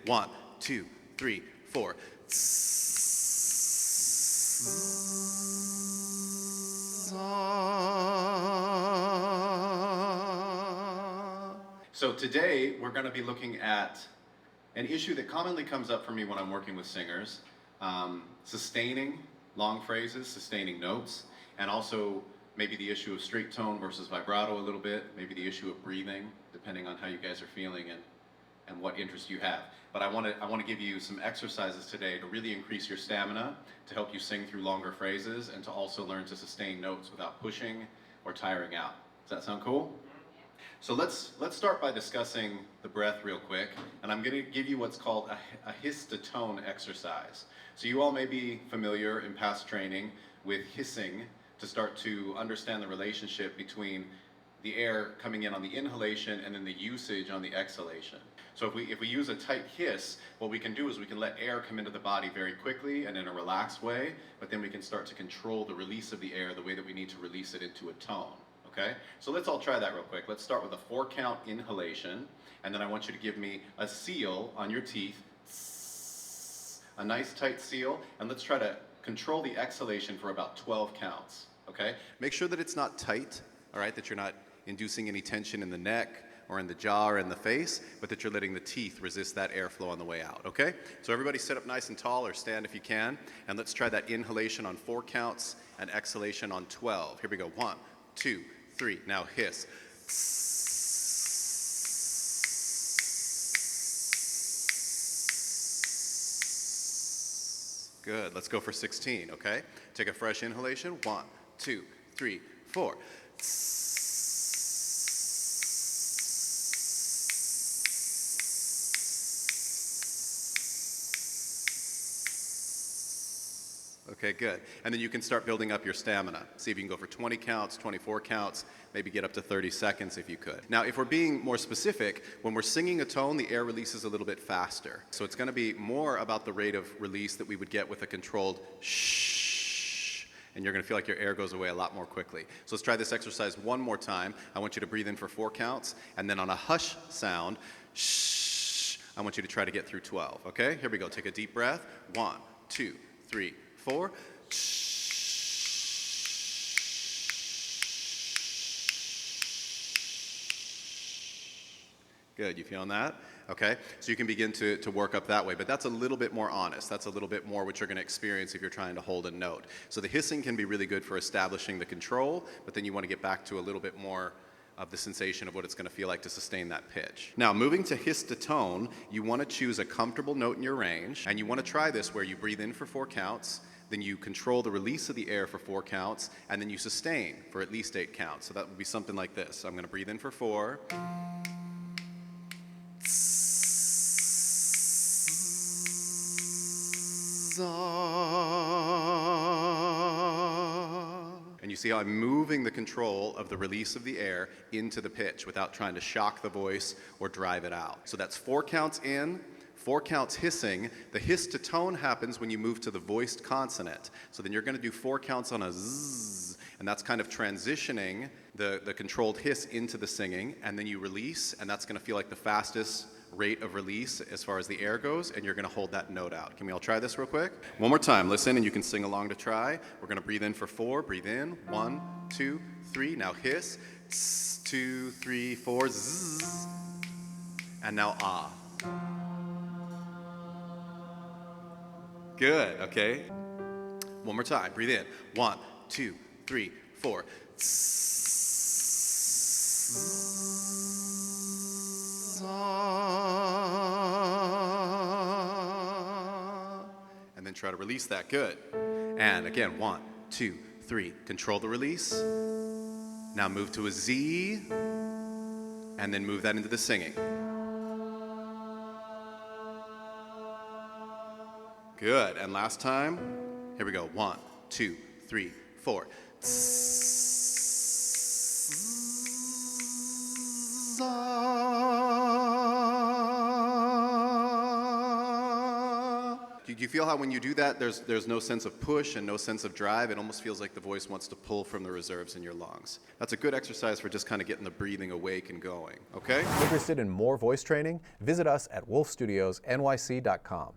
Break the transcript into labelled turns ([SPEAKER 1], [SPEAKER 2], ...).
[SPEAKER 1] 1, 2, 3, 4. So today we're going to be looking at an issue that commonly comes up for me when I'm working with singers, sustaining long phrases, sustaining notes, and also maybe the issue of straight tone versus vibrato a little bit, maybe the issue of breathing, depending on how you guys are feeling and what interest you have. But I want to give you some exercises today to really increase your stamina, to help you sing through longer phrases, and to also learn to sustain notes without pushing or tiring out. Does that sound cool? So let's start by discussing the breath real quick, and I'm going to give you what's called a hiss-to-tone exercise. So you all may be familiar in past training with hissing to start to understand the relationship between the air coming in on the inhalation and then the usage on the exhalation. So if we use a tight hiss, what we can do is we can let air come into the body very quickly and in a relaxed way, but then we can start to control the release of the air the way that we need to release it into a tone. Okay? So let's all try that real quick. Let's start with a 4-count inhalation, and then I want you to give me a seal on your teeth, a nice tight seal, and let's try to control the exhalation for about 12 counts. Okay? Make sure that it's not tight, all right, that you're not inducing any tension in the neck or in the jaw or in the face, but that you're letting the teeth resist that airflow on the way out, okay? So everybody sit up nice and tall, or stand if you can, and let's try that inhalation on 4 counts and exhalation on 12. Here we go. 1, 2, 3. Now hiss. Good. Let's go for 16, okay? Take a fresh inhalation. 1, 2, 3, 4. Okay, good. And then you can start building up your stamina. See if you can go for 20 counts, 24 counts, maybe get up to 30 seconds if you could. Now, if we're being more specific, when we're singing a tone, the air releases a little bit faster. So it's going to be more about the rate of release that we would get with a controlled shh, and you're going to feel like your air goes away a lot more quickly. So let's try this exercise one more time. I want you to breathe in for 4 counts, and then on a hush sound, shh, I want you to try to get through 12, okay? Here we go. Take a deep breath. 1, 2, 3, 4. Good, you feeling that? Okay, so you can begin to work up that way, but that's a little bit more honest. That's a little bit more what you're going to experience if you're trying to hold a note. So the hissing can be really good for establishing the control, but then you want to get back to a little bit more of the sensation of what it's going to feel like to sustain that pitch. Now, moving to hiss to tone, you want to choose a comfortable note in your range, and you want to try this where you breathe in for 4 counts, then you control the release of the air for 4 counts, and then you sustain for at least 8 counts. So that would be something like this. So I'm going to breathe in for 4. And you see how I'm moving the control of the release of the air into the pitch without trying to shock the voice or drive it out. So that's 4 counts in, 4 counts hissing. The hiss to tone happens when you move to the voiced consonant. So then you're going to do 4 counts on a zzz, and that's kind of transitioning the controlled hiss into the singing, and then you release, and that's going to feel like the fastest rate of release as far as the air goes, and you're going to hold that note out. Can we all try this real quick? One more time. Listen, and you can sing along to try. We're going to breathe in for 4. Breathe in. 1, 2, 3. Now hiss. 2, 3, 4. Zzz. And now ah. Good, okay? One more time. Breathe in. 1, 2, 3, 4. And then try to release that. Good. And again, 1, 2, 3. Control the release. Now move to a Z, and then move that into the singing. Good. And last time. Here we go. 1, 2, 3, 4. Do you feel how when you do that, there's no sense of push and no sense of drive? It almost feels like the voice wants to pull from the reserves in your lungs. That's a good exercise for just kind of getting the breathing awake and going, okay?
[SPEAKER 2] Interested in more voice training? Visit us at wolfstudiosnyc.com.